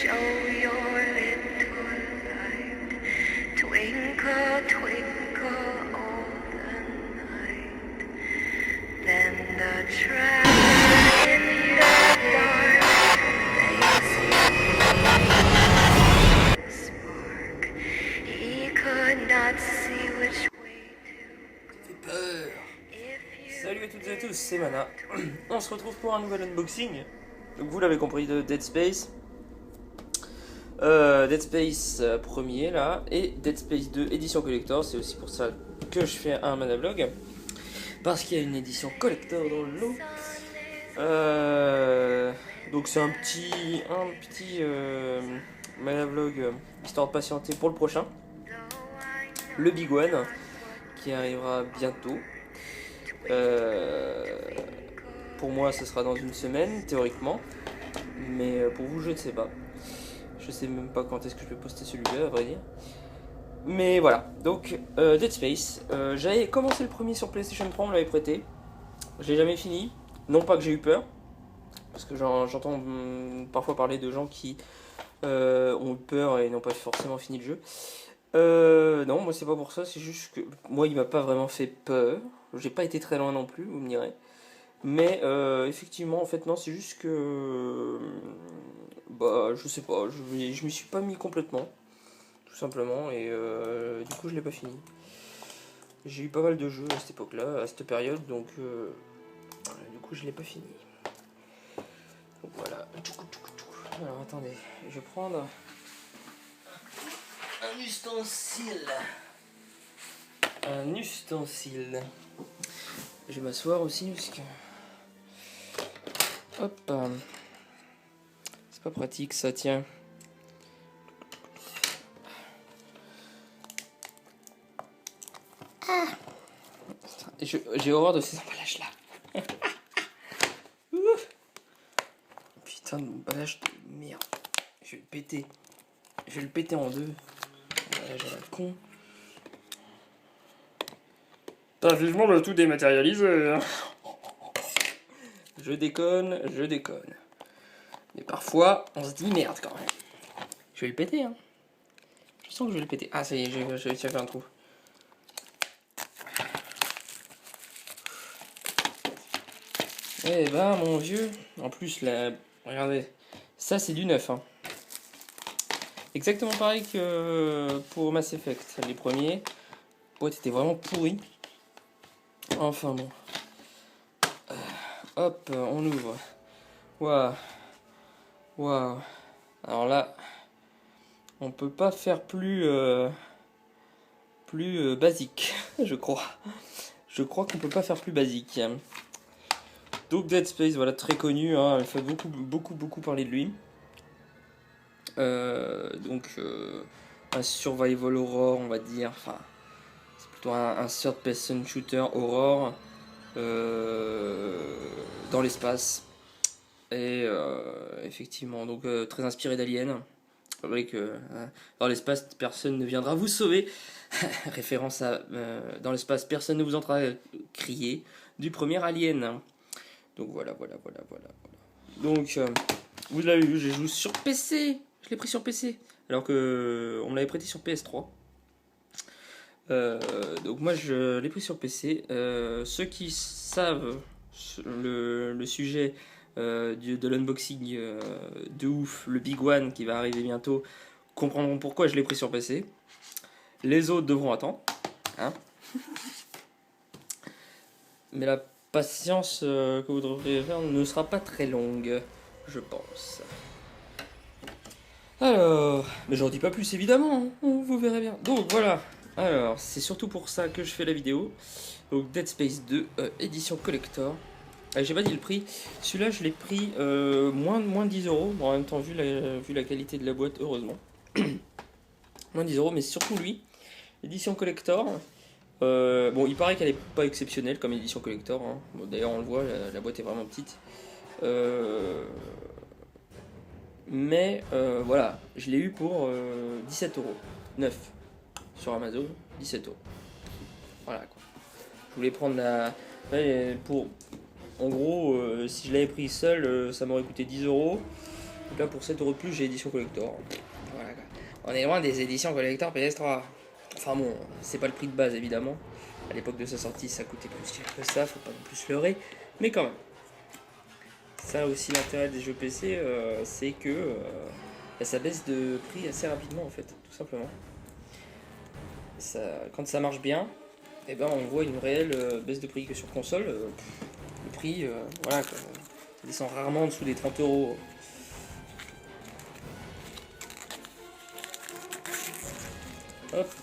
show your little light. Twinkle, twinkle all the night. Then the traveler in the dark, they see spark. He could not see which way to go. Ça fait peur. If you Salut à toutes et à tous, c'est Mana. On se retrouve pour un nouvel unboxing. Donc vous l'avez compris, de Dead Space. Dead Space premier là, et Dead Space 2 édition collector. C'est aussi pour ça que je fais un Mana vlog, parce qu'il y a une édition collector dans le lot. Donc c'est un petit Mana vlog, histoire de patienter pour le prochain, le Big One, qui arrivera bientôt. Pour moi ce sera dans une semaine théoriquement, mais pour vous je ne sais pas. Je sais même pas quand est-ce que je vais poster celui-là à vrai dire. Mais voilà, donc Dead Space, j'avais commencé le premier sur PlayStation 3, on l'avait prêté. Je l'ai jamais fini, non pas que j'ai eu peur, parce que j'entends parfois parler de gens qui ont eu peur et n'ont pas forcément fini le jeu. Non, moi c'est pas pour ça, c'est juste que moi il m'a pas vraiment fait peur. J'ai pas été très loin non plus, vous me direz. Mais effectivement, en fait, non, c'est juste que. Bah, je sais pas, je m'y suis pas mis complètement, tout simplement, et du coup, je l'ai pas fini. J'ai eu pas mal de jeux à cette époque-là, à cette période, donc du coup, je l'ai pas fini. Donc voilà. Alors attendez, je vais prendre un ustensile. Un ustensile. Je vais m'asseoir aussi parce que. Hop. C'est pas pratique ça, tiens. Ah. J'ai horreur de ces emballages là. Putain d'emballage de merde. Je vais le péter. Je vais le péter en deux. J'ai la con. T'as vivement le tout dématérialisé. Je déconne. Mais parfois, on se dit merde quand même. Je vais le péter, hein. Je sens que je vais le péter. Ah, ça y est, j'ai réussi à faire un trou. Eh ben, mon vieux. En plus, là, regardez. Ça, c'est du neuf, hein. Exactement pareil que pour Mass Effect. Les premiers. Ouais, c'était vraiment pourri. Enfin bon. Hop, on ouvre. Waouh. Waouh. Alors là, on peut pas faire plus basique, je crois. Je crois qu'on peut pas faire plus basique. Donc Dead Space, voilà, très connu, hein, il fait beaucoup parler de lui. Donc un survival horror, on va dire. Enfin, c'est plutôt un third person shooter horror dans l'espace. Et effectivement, donc très inspiré d'Alien. C'est vrai que dans l'espace, personne ne viendra vous sauver. Référence à dans l'espace, personne ne vous entendra crier du premier Alien. Donc voilà. Donc vous l'avez vu, j'ai joué sur PC. Je l'ai pris sur PC, alors que on me l'avait prêté sur PS3. Donc moi je l'ai pris sur PC. Ceux qui savent le sujet de l'unboxing de ouf, le Big One qui va arriver bientôt, comprendront pourquoi je l'ai pris sur PC. Les autres devront attendre, hein. Mais la patience que vous devrez faire ne sera pas très longue, je pense. Alors, mais j'en dis pas plus évidemment, hein, vous verrez bien. Donc voilà, alors c'est surtout pour ça que je fais la vidéo. Donc Dead Space 2, édition collector. J'ai pas dit le prix, celui-là je l'ai pris moins de 10 euros. Bon, en même temps, vu la qualité de la boîte, heureusement. Moins de 10 euros, mais surtout lui, édition collector. Bon, il paraît qu'elle est pas exceptionnelle comme édition collector, hein. Bon, d'ailleurs, on le voit, la boîte est vraiment petite. Mais voilà, je l'ai eu pour 17 euros. 9 sur Amazon, 17 euros. Voilà quoi. Je voulais prendre la. Ouais, pour. En gros, si je l'avais pris seul, ça m'aurait coûté 10 euros. Donc là, pour 7€ de plus, j'ai édition collector. Voilà, quoi. On est loin des éditions collector PS3. Enfin bon, c'est pas le prix de base, évidemment. À l'époque de sa sortie, ça coûtait plus cher que ça, faut pas non plus se leurrer. Mais quand même. Ça aussi, l'intérêt des jeux PC, c'est que ça baisse de prix assez rapidement, en fait, tout simplement. Ça, quand ça marche bien, eh ben, on voit une réelle baisse de prix que sur console. Le prix, voilà, quoi, ça descend rarement en dessous des 30€. Hop.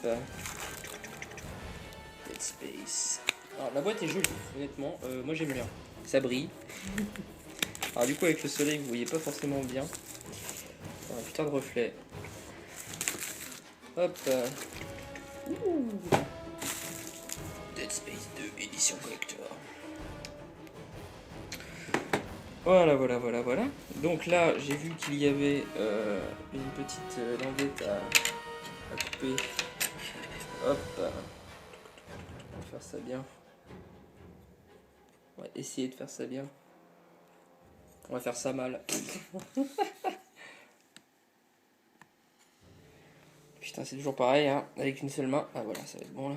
Dead Space. Alors, la boîte est jolie, honnêtement. Moi, j'aime bien. Ça brille. Alors, du coup, avec le soleil, vous voyez pas forcément bien. Un putain de reflet. Hop. Ouh. Dead Space 2, édition collector. Voilà, voilà, voilà, voilà. Donc là, j'ai vu qu'il y avait une petite languette à couper. Hop. On va faire ça bien. On va essayer de faire ça bien. On va faire ça mal. Putain, c'est toujours pareil, hein, avec une seule main. Ah voilà, ça va être bon là.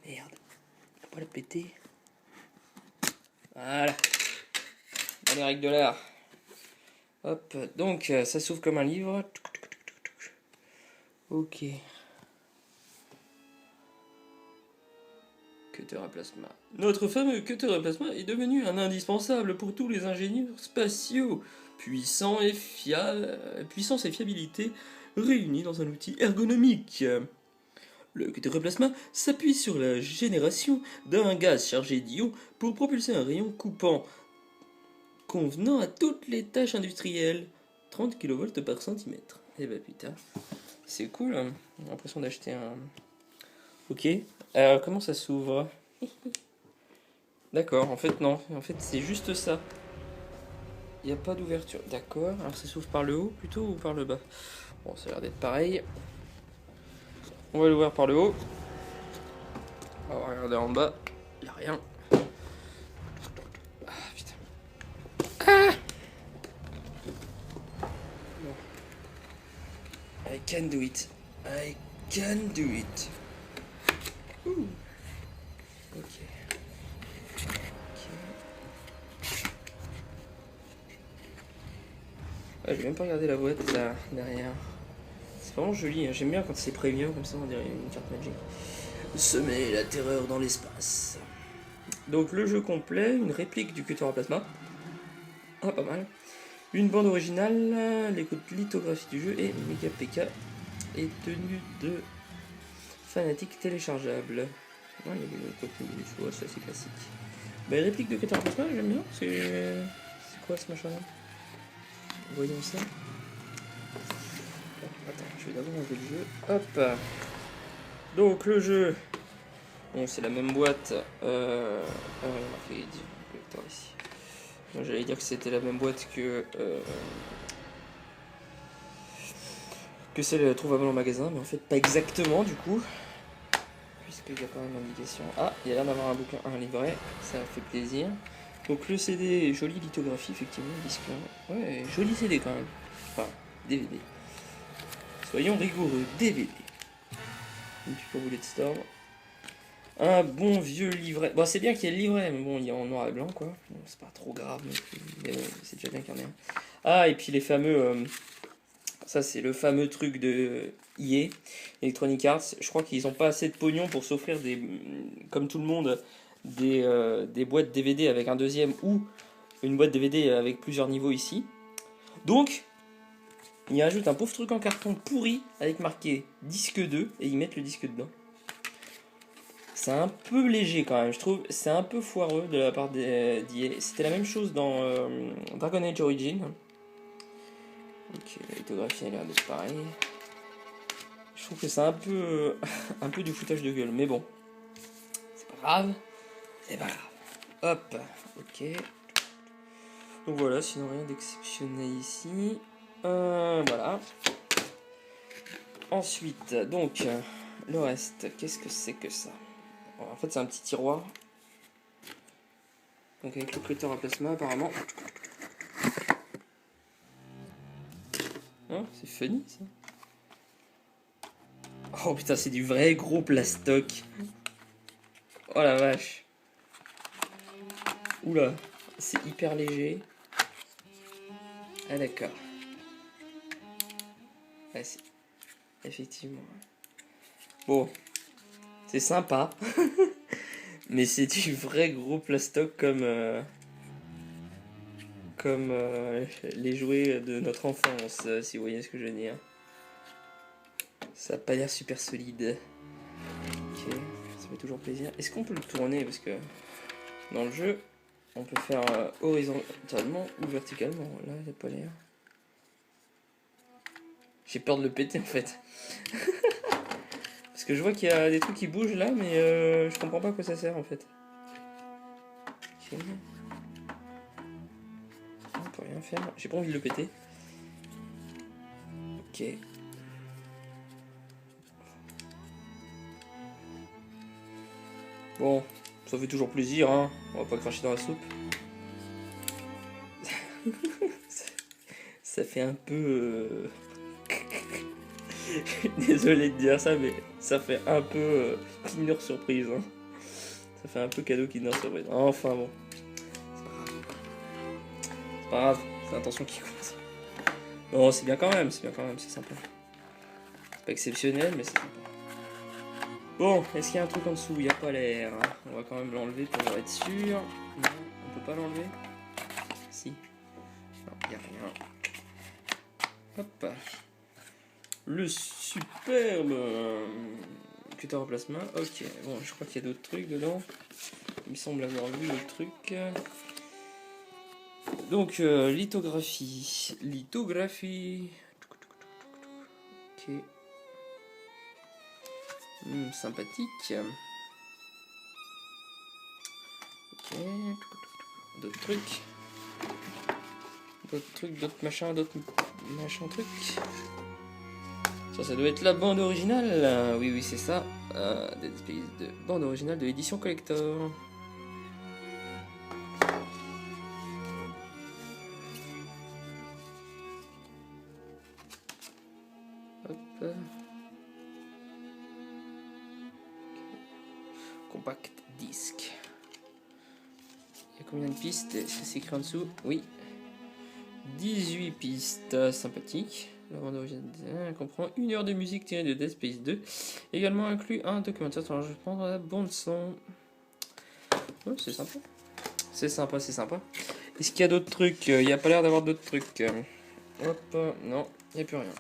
Merde. Faut pas la péter. Voilà. Allez, règle de l'art. Hop, donc ça s'ouvre comme un livre. Ok. Cutter à plasma. Notre fameux cutter à plasma est devenu un indispensable pour tous les ingénieurs spatiaux. Puissance et fiabilité réunis dans un outil ergonomique. Le cutter à plasma s'appuie sur la génération d'un gaz chargé d'ions pour propulser un rayon coupant convenant à toutes les tâches industrielles. 30 kV par centimètre. Eh ben putain, c'est cool, hein. J'ai l'impression d'acheter un... Ok, alors comment ça s'ouvre? D'accord, en fait non, en fait c'est juste ça. Il n'y a pas d'ouverture. D'accord, alors ça s'ouvre par le haut plutôt ou par le bas? Bon, ça a l'air d'être pareil. On va l'ouvrir par le haut. On va regarder en bas, il n'y a rien. Ah putain. Ah bon. I can do it. I can do it. Ouh. Ok. Ouais, j'ai même pas regardé la boîte là, derrière. C'est vraiment joli, hein. J'aime bien quand c'est premium comme ça, on dirait une carte Magic. Semer la terreur dans l'espace. Donc le jeu complet, une réplique du cutter à plasma. Ah, pas mal. Une bande originale, les lithographies du jeu et Mega PK et tenue de fanatique téléchargeable. Ouais, il y a le contenu du choix, c'est assez classique. Bah, réplique de cutter à plasma, j'aime bien. C'est quoi ce machin là? Voyons ça. Attends, je vais d'abord enlever le jeu. Hop. Donc le jeu. Bon, c'est la même boîte. Marqué édition collector ici. Moi, j'allais dire que c'était la même boîte que celle trouvable en magasin, mais en fait pas exactement du coup. Puisqu'il y a quand même l'indication. Ah, il y a l'air d'avoir un livret, ça fait plaisir. Donc le CD, jolie lithographie, effectivement, disque. Ouais, joli CD quand même. Enfin, DVD. Soyons rigoureux, DVD. Une pub pour Bullet Storm. Un bon vieux livret. Bon, c'est bien qu'il y ait le livret, mais bon, il est en noir et blanc, quoi. Bon, c'est pas trop grave, mais bon, c'est déjà bien qu'il y en ait un. Ah, et puis les fameux... ça, c'est le fameux truc de EA, Electronic Arts. Je crois qu'ils n'ont pas assez de pognon pour s'offrir, comme tout le monde, des boîtes DVD avec un deuxième ou une boîte DVD avec plusieurs niveaux ici. Donc, ils rajoutent un pauvre truc en carton pourri avec marqué disque 2 et ils mettent le disque dedans. C'est un peu léger quand même, je trouve. C'est un peu foireux de la part d'EA. C'était la même chose dans Dragon Age Origin. Ok, la lithographie a l'air d'être pareille. Je trouve que c'est un peu du foutage de gueule, mais bon. C'est pas grave. C'est pas grave. Hop, ok. Donc voilà, sinon rien d'exceptionnel ici. Voilà. Ensuite, donc, le reste, qu'est-ce que c'est que ça? Bon, en fait, c'est un petit tiroir. Donc avec le cutter à plasma, apparemment. Oh, c'est funny ça. Oh putain, c'est du vrai gros plastoc. Oh la vache. Oula, c'est hyper léger. Ah d'accord. Ah, si. Effectivement. Bon, c'est sympa. Mais c'est du vrai gros plastoc comme les jouets de notre enfance, si vous voyez ce que je veux dire. Ça a pas l'air super solide. Ok, ça fait toujours plaisir. Est-ce qu'on peut le tourner? Parce que dans le jeu, on peut faire horizontalement ou verticalement. Là, il n'a pas l'air. J'ai peur de le péter en fait. Parce que je vois qu'il y a des trucs qui bougent là, mais je comprends pas à quoi ça sert en fait. Ok. On peut rien faire. J'ai pas envie de le péter. Ok. Bon, ça fait toujours plaisir, hein. On va pas cracher dans la soupe. Ça fait un peu... Désolé de dire ça, mais ça fait un peu Kinder Surprise. Hein. Ça fait un peu cadeau Kinder Surprise. Enfin bon. C'est pas grave, c'est l'intention qui compte. Non, c'est bien quand même, c'est sympa. C'est pas exceptionnel, mais c'est sympa. Bon, est-ce qu'il y a un truc en dessous? Il n'y a pas l'air. On va quand même l'enlever pour être sûr. Non, on peut pas l'enlever? Si. Non, il n'y a rien. Hop. Le superbe cutter au plasma. Ok, bon, je crois qu'il y a d'autres trucs dedans. Il me semble avoir vu le truc. Donc, lithographie. Lithographie. Ok. Sympathique. Ok. D'autres trucs. D'autres machins, trucs. Ça doit être la bande originale. Oui, c'est ça. Dead Space 2. Bande originale de l'édition collector. Hop. Compact disc. Il y a combien de pistes? C'est écrit en dessous. Oui. 18 pistes. Sympathique. La bande originale comprend 1 heure de musique tirée de Dead Space 2. Également inclus un documentaire sur l'enregistrement de la bande son. Ouais, c'est sympa. C'est sympa. Est-ce qu'il y a d'autres trucs? Il n'y a pas l'air d'avoir d'autres trucs. Hop, non, il n'y a plus rien.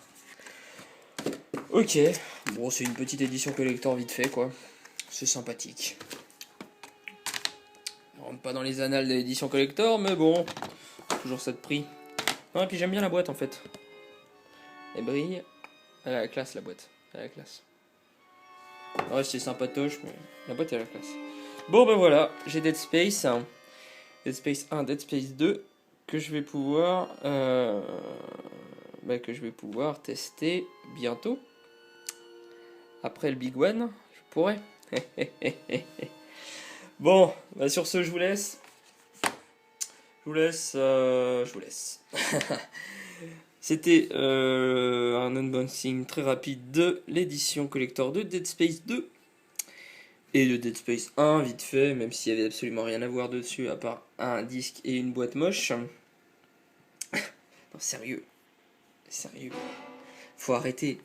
Ok, bon, c'est une petite édition collector vite fait, quoi. C'est sympathique. On rentre pas dans les annales de l'édition collector, mais bon, toujours ça de prix. Ah, et puis j'aime bien la boîte en fait. Elle brille. Elle a la classe, la boîte. Elle a la classe. Ouais, c'est sympatoche, mais la boîte elle a la classe. Bon, ben voilà, j'ai Dead Space. Dead Space 1, Dead Space 2, que je vais pouvoir tester bientôt. Après le Big One, je pourrais. Bon, bah sur ce, je vous laisse. Je vous laisse. C'était un unboxing très rapide de l'édition collector de Dead Space 2. Et de Dead Space 1, vite fait, même s'il y avait absolument rien à voir dessus, à part un disque et une boîte moche. Non, sérieux. Faut arrêter.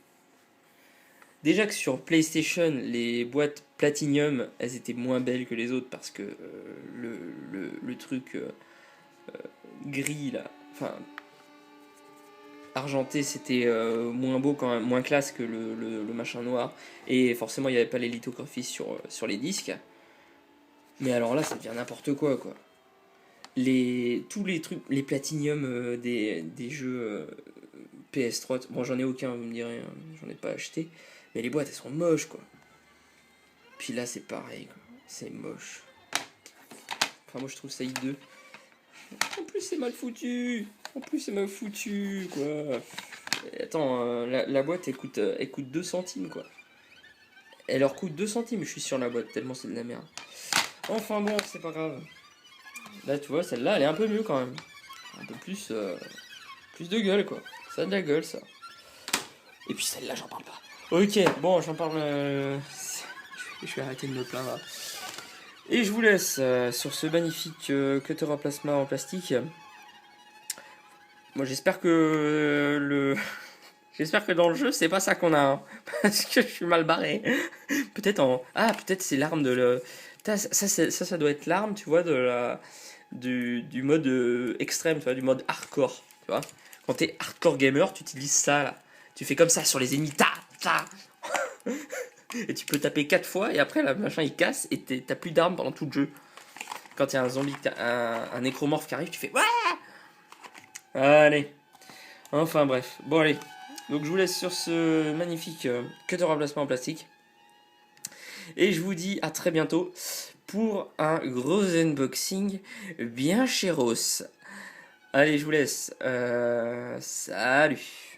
Déjà que sur PlayStation, les boîtes Platinum, elles étaient moins belles que les autres parce que le truc gris, là, enfin, argenté, c'était moins beau quand même, moins classe que le machin noir. Et forcément, il n'y avait pas les lithographies sur les disques. Mais alors là, ça devient n'importe quoi. Tous les trucs, les Platinum des jeux PS3, bon, j'en ai aucun, vous me direz, hein, j'en ai pas acheté. Mais les boîtes, elles sont moches, quoi. Puis là, c'est pareil, quoi. C'est moche. Enfin, moi, je trouve ça hideux. En plus, c'est mal foutu. Quoi. Et attends, la boîte, elle coûte 2 centimes, quoi. Elle leur coûte 2 centimes, je suis sur la boîte, tellement c'est de la merde. Enfin bon, c'est pas grave. Là, tu vois, celle-là, elle est un peu mieux, quand même. Un peu plus de gueule, quoi. Ça a de la gueule, ça. Et puis celle-là, j'en parle pas. Ok, bon, j'en parle... Je vais arrêter de me plaindre. Et je vous laisse sur ce magnifique cutter à plasma en plastique. Moi, j'espère que J'espère que dans le jeu, c'est pas ça qu'on a, hein, parce que je suis mal barré. Peut-être en... Ah, peut-être c'est l'arme de le... Ça doit être l'arme, tu vois, du mode extrême, tu vois, du mode hardcore, tu vois. Quand t'es hardcore gamer, tu utilises ça, là. Tu fais comme ça sur les ennemis, ta. Et tu peux taper 4 fois, et après, le machin, il casse, et t'as plus d'armes pendant tout le jeu. Quand il y a un zombie, un nécromorphe qui arrive, tu fais... Ouais. Allez. Enfin, bref. Bon, allez. Donc je vous laisse sur ce magnifique cutter à plasma en plastique. Et je vous dis à très bientôt pour un gros unboxing bien chéros. Allez, je vous laisse. Salut.